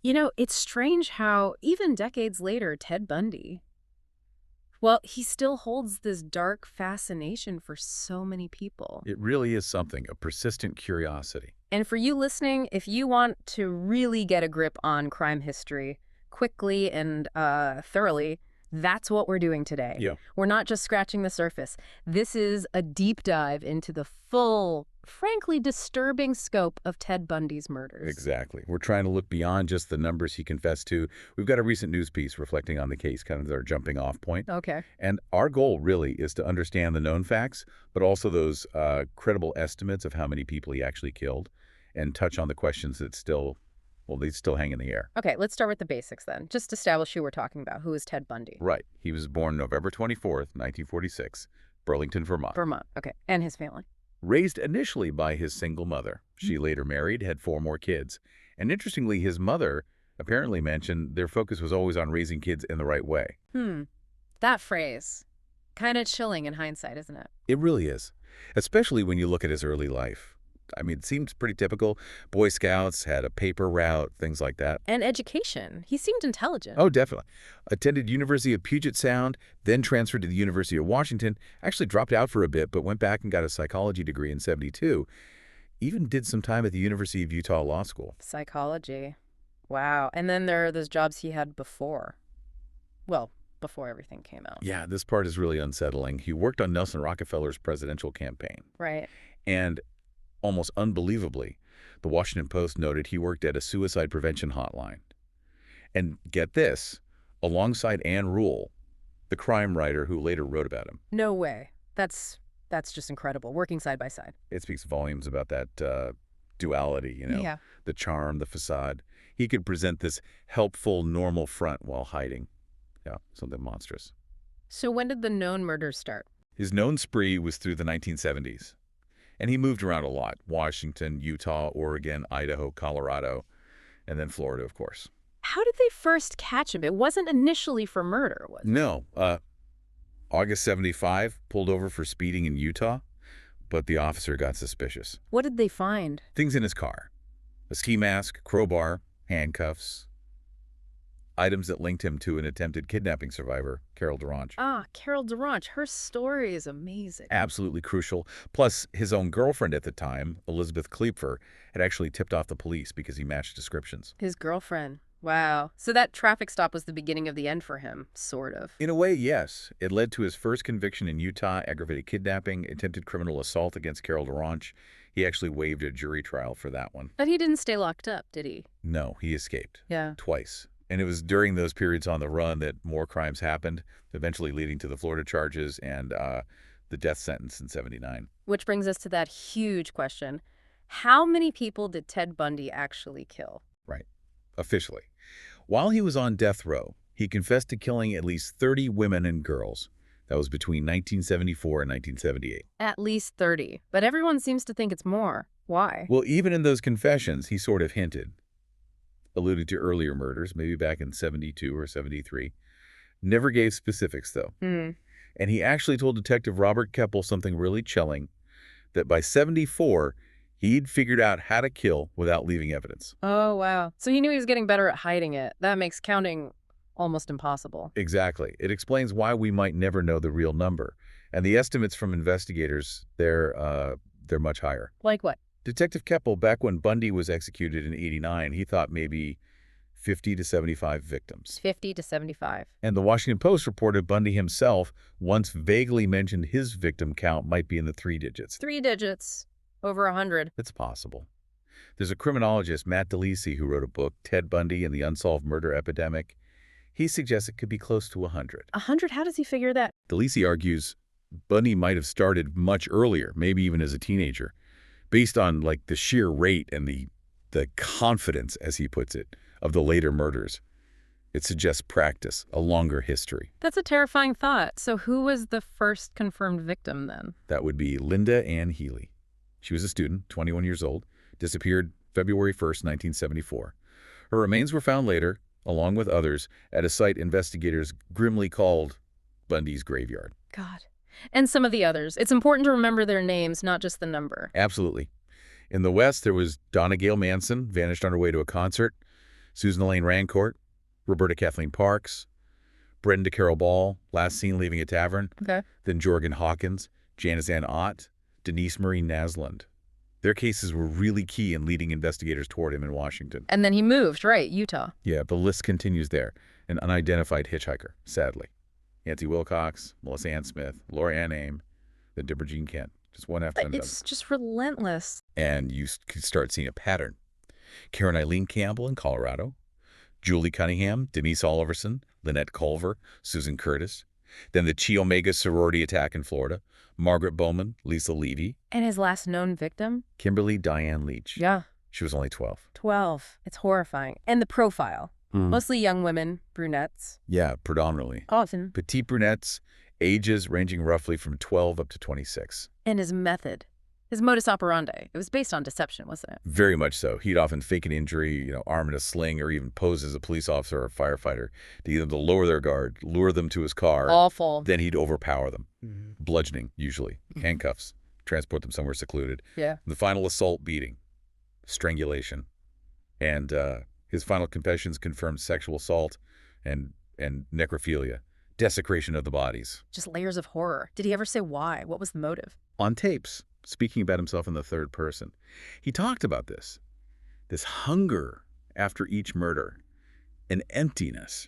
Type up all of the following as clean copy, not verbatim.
You know, it's strange how, even decades later, Ted Bundy, well, he still holds this dark fascination for so many people. It really is something, a persistent curiosity. And for you listening, if you want to really get a grip on crime history quickly and thoroughly, that's what we're doing today. Yeah. We're not just scratching the surface. This is a deep dive into the full, frankly disturbing scope of Ted Bundy's murders. Exactly. We're trying to look beyond just the numbers he confessed to. We've got a recent news piece reflecting on the case, kind of our jumping off point. Okay. And our goal really is to understand the known facts, but also those credible estimates of how many people he actually killed, and touch on the questions that they still hang in the air. Okay, let's start with the basics then. Just establish who we're talking about. Who is Ted Bundy? Right. He was born November 24th, 1946, Burlington, Vermont. Vermont. Okay. And his family. Raised initially by his single mother. She later married, had 4 more kids. And interestingly, his mother apparently mentioned their focus was always on raising kids in the right way. That phrase. Kind of chilling in hindsight, isn't it? It really is, especially when you look at his early life. I mean, it seems pretty typical. Boy Scouts, had a paper route, things like that. And education. He seemed intelligent. Oh, definitely. Attended University of Puget Sound, then transferred to the University of Washington, actually dropped out for a bit, but went back and got a psychology degree in '72. Even did some time at the University of Utah Law School. Psychology. Wow. And then there are those jobs he had before. Well, before everything came out. Yeah, this part is really unsettling. He worked on Nelson Rockefeller's presidential campaign. Right. And almost unbelievably, the Washington Post noted he worked at a suicide prevention hotline. And get this, alongside Ann Rule, the crime writer who later wrote about him. No way. That's just incredible. Working side by side. It speaks volumes about that duality, Yeah. the charm, the facade. He could present this helpful, normal front while hiding. Yeah, something monstrous. So when did the known murders start? His known spree was through the 1970s. And he moved around a lot. Washington, Utah, Oregon, Idaho, Colorado, and then Florida, of course. How did they first catch him? It wasn't initially for murder, was it? No. August 75, pulled over for speeding in Utah, but the officer got suspicious. What did they find? Things in his car. A ski mask, crowbar, handcuffs. Items that linked him to an attempted kidnapping survivor, Carol Durange. Ah, Carol Durange. Her story is amazing. Absolutely crucial. Plus, his own girlfriend at the time, Elizabeth Kleepfer, had actually tipped off the police because he matched descriptions. His girlfriend. Wow. So that traffic stop was the beginning of the end for him, sort of. In a way, yes. It led to his first conviction in Utah, aggravated kidnapping, attempted criminal assault against Carol Durange. He actually waived a jury trial for that one. But he didn't stay locked up, did he? No, he escaped. Yeah. Twice. And it was during those periods on the run that more crimes happened, eventually leading to the Florida charges and the death sentence in '79. Which brings us to that huge question. How many people did Ted Bundy actually kill? Right. Officially. While he was on death row, he confessed to killing at least 30 women and girls. That was between 1974 and 1978. At least 30. But everyone seems to think it's more. Why? Well, even in those confessions, he sort of hinted. Alluded to earlier murders, maybe back in '72 or '73. Never gave specifics, though. And he actually told Detective Robert Keppel something really chilling, that by '74, he'd figured out how to kill without leaving evidence. Oh, wow. So he knew he was getting better at hiding it. That makes counting almost impossible. Exactly. It explains why we might never know the real number. And the estimates from investigators, they're much higher. Like what? Detective Keppel, back when Bundy was executed in '89, he thought maybe 50 to 75 victims. 50 to 75. And the Washington Post reported Bundy himself once vaguely mentioned his victim count might be in the 3 digits. 3 digits. Over 100. It's possible. There's a criminologist, Matt DeLisi, who wrote a book, Ted Bundy and the Unsolved Murder Epidemic. He suggests it could be close to 100. 100? How does he figure that? DeLisi argues Bundy might have started much earlier, maybe even as a teenager, based on like the sheer rate and the confidence, as he puts it, of the later murders. It suggests practice, a longer history. That's a terrifying thought. So who was the first confirmed victim then? That would be Linda Ann Healy. She was a student, 21 years old, disappeared February 1st, 1974. Her remains were found later, along with others, at a site investigators grimly called Bundy's graveyard. God. And some of the others. It's important to remember their names, not just the number. Absolutely. In the West, there was Donna Gail Manson, vanished on her way to a concert. Susan Elaine Rancourt, Roberta Kathleen Parks, Brenda Carroll Ball, last seen leaving a tavern. Okay. Then Jorgen Hawkins, Janice Ann Ott, Denise Marie Naslund. Their cases were really key in leading investigators toward him in Washington. And then he moved, right, Utah. Yeah, the list continues there. An unidentified hitchhiker, sadly. Nancy Wilcox, Melissa Ann Smith, Laura Ann Aim, then Deborah Jean Kent. Just one after another. It's just relentless. And you could start seeing a pattern. Karen Eileen Campbell in Colorado, Julie Cunningham, Denise Oliverson, Lynette Culver, Susan Curtis. Then the Chi Omega sorority attack in Florida, Margaret Bowman, Lisa Levy. And his last known victim? Kimberly Diane Leach. Yeah. She was only 12. 12. It's horrifying. And the profile. Mostly young women, brunettes. Yeah, predominantly. Often. Petite brunettes, ages ranging roughly from 12 up to 26. And his method. His modus operandi. It was based on deception, wasn't it? Very much so. He'd often fake an injury, arm in a sling, or even pose as a police officer or a firefighter to get them to lower their guard, lure them to his car. Awful. Then he'd overpower them. Bludgeoning, usually. Handcuffs. Transport them somewhere secluded. Yeah. The final assault, beating. Strangulation. And his final confessions confirmed sexual assault and necrophilia. Desecration of the bodies. Just layers of horror. Did he ever say why? What was the motive? On tapes, speaking about himself in the third person, he talked about this hunger after each murder, an emptiness,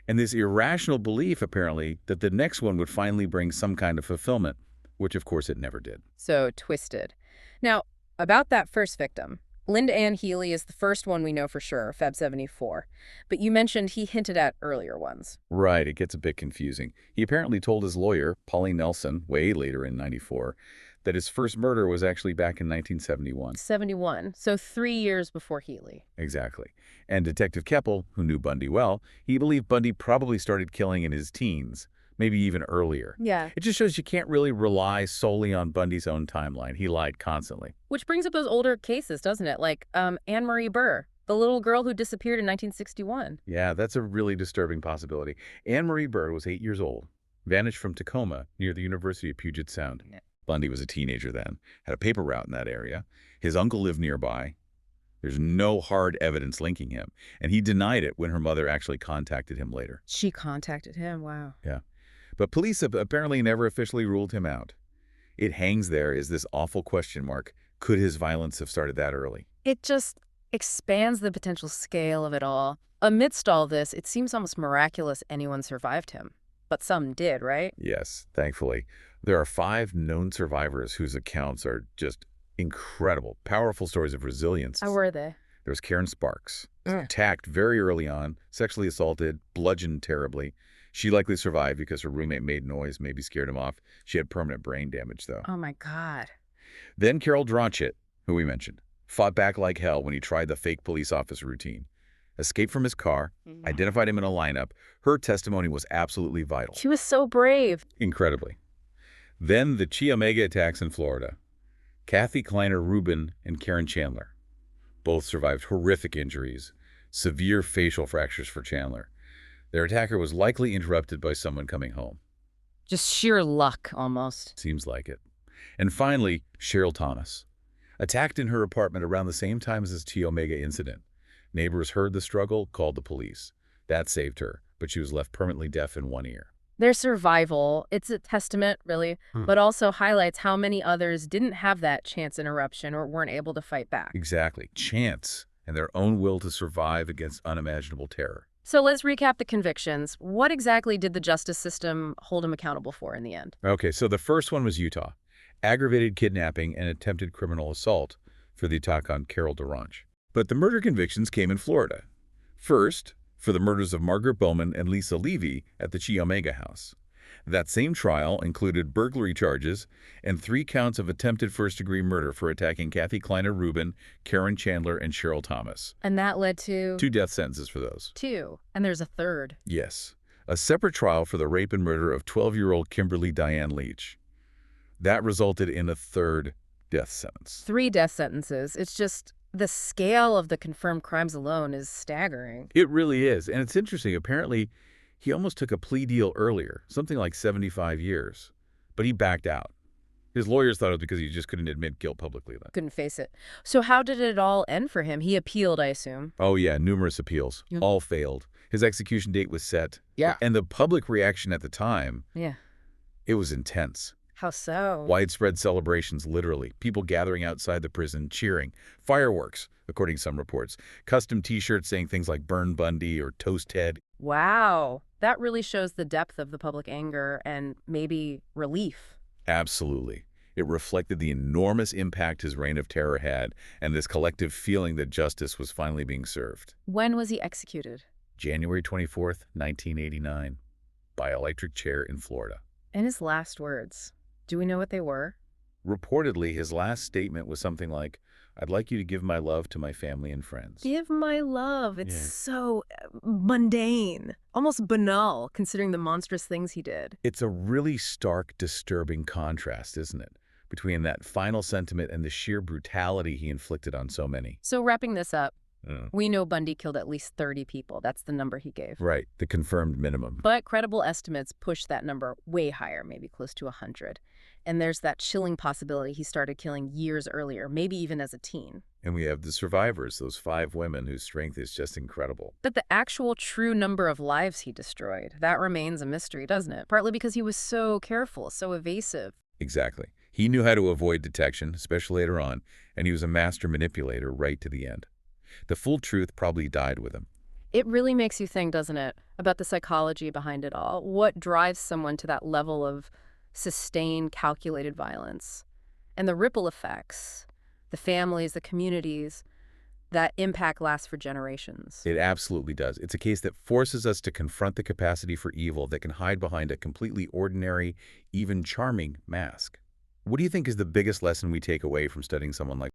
and this irrational belief, apparently, that the next one would finally bring some kind of fulfillment, which, of course, it never did. So twisted. Now, about that first victim, Linda Ann Healy is the first one we know for sure, Feb 74. But you mentioned he hinted at earlier ones. Right, it gets a bit confusing. He apparently told his lawyer, Pauline Nelson, way later in 94, that his first murder was actually back in 1971. 71, so 3 years before Healy. Exactly. And Detective Keppel, who knew Bundy well, he believed Bundy probably started killing in his teens, maybe even earlier. Yeah. It just shows you can't really rely solely on Bundy's own timeline. He lied constantly. Which brings up those older cases, doesn't it? Like Anne-Marie Burr, the little girl who disappeared in 1961. Yeah, that's a really disturbing possibility. Anne-Marie Burr was 8 years old, vanished from Tacoma near the University of Puget Sound. Bundy was a teenager then, had a paper route in that area. His uncle lived nearby. There's no hard evidence linking him, and he denied it when her mother actually contacted him later. She contacted him, wow. Yeah. But police have apparently never officially ruled him out. It hangs there as this awful question mark. Could his violence have started that early? It just expands the potential scale of it all. Amidst all this, it seems almost miraculous anyone survived him. But some did, right? Yes, thankfully. There are 5 known survivors whose accounts are just incredible, powerful stories of resilience. How were they? There was Karen Sparks, attacked very early on, sexually assaulted, bludgeoned terribly. She likely survived because her roommate made noise, maybe scared him off. She had permanent brain damage, though. Oh, my God. Then Carol Dronchit, who we mentioned, fought back like hell when he tried the fake police officer routine. Escaped from his car, identified him in a lineup. Her testimony was absolutely vital. She was so brave. Incredibly. Then the Chi Omega attacks in Florida. Kathy Kleiner Rubin and Karen Chandler. Both survived horrific injuries, severe facial fractures for Chandler. Their attacker was likely interrupted by someone coming home. Just sheer luck, almost. Seems like it. And finally, Cheryl Thomas. Attacked in her apartment around the same time as this Chi Omega incident. Neighbors heard the struggle, called the police. That saved her, but she was left permanently deaf in one ear. Their survival, it's a testament, really, but also highlights how many others didn't have that chance interruption or weren't able to fight back. Exactly. Chance and their own will to survive against unimaginable terror. So let's recap the convictions. What exactly did the justice system hold him accountable for in the end? Okay, so the first one was Utah. Aggravated kidnapping and attempted criminal assault for the attack on Carol DeRange. But the murder convictions came in Florida. First, for the murders of Margaret Bowman and Lisa Levy at the Chi Omega house. That same trial included burglary charges and 3 counts of attempted first-degree murder for attacking Kathy Kleiner Rubin, Karen Chandler, and Cheryl Thomas. And that led to... 2 death sentences for those. 2. And there's a third. Yes. A separate trial for the rape and murder of 12-year-old Kimberly Diane Leach. That resulted in a 3rd death sentence. 3 death sentences. It's just... the scale of the confirmed crimes alone is staggering. It really is. And it's interesting. Apparently, he almost took a plea deal earlier, something like 75 years. But he backed out. His lawyers thought it was because he just couldn't admit guilt publicly then. Couldn't face it. So how did it all end for him? He appealed, I assume. Oh, yeah, numerous appeals. Yeah. All failed. His execution date was set. Yeah. And the public reaction at the time, Yeah. it was intense. How so? Widespread celebrations, literally. People gathering outside the prison, cheering. Fireworks, according to some reports. Custom T-shirts saying things like Burn Bundy or Toast Ted. Wow. That really shows the depth of the public anger and maybe relief. Absolutely. It reflected the enormous impact his reign of terror had and this collective feeling that justice was finally being served. When was he executed? January 24th, 1989, by electric chair in Florida. And his last words, do we know what they were? Reportedly, his last statement was something like, "I'd like you to give my love to my family and friends." Give my love. It's Yeah. so mundane, almost banal, considering the monstrous things he did. It's a really stark, disturbing contrast, isn't it? Between that final sentiment and the sheer brutality he inflicted on so many. So wrapping this up, Mm. we know Bundy killed at least 30 people. That's the number he gave. Right, the confirmed minimum. But credible estimates push that number way higher, maybe close to 100. And there's that chilling possibility he started killing years earlier, maybe even as a teen. And we have the survivors, those 5 women whose strength is just incredible. But the actual true number of lives he destroyed, that remains a mystery, doesn't it? Partly because he was so careful, so evasive. Exactly. He knew how to avoid detection, especially later on, and he was a master manipulator right to the end. The full truth probably died with him. It really makes you think, doesn't it, about the psychology behind it all. What drives someone to that level of sustained, calculated violence? And the ripple effects, the families, the communities, that impact lasts for generations. It absolutely does. It's a case that forces us to confront the capacity for evil that can hide behind a completely ordinary, even charming mask. What do you think is the biggest lesson we take away from studying someone like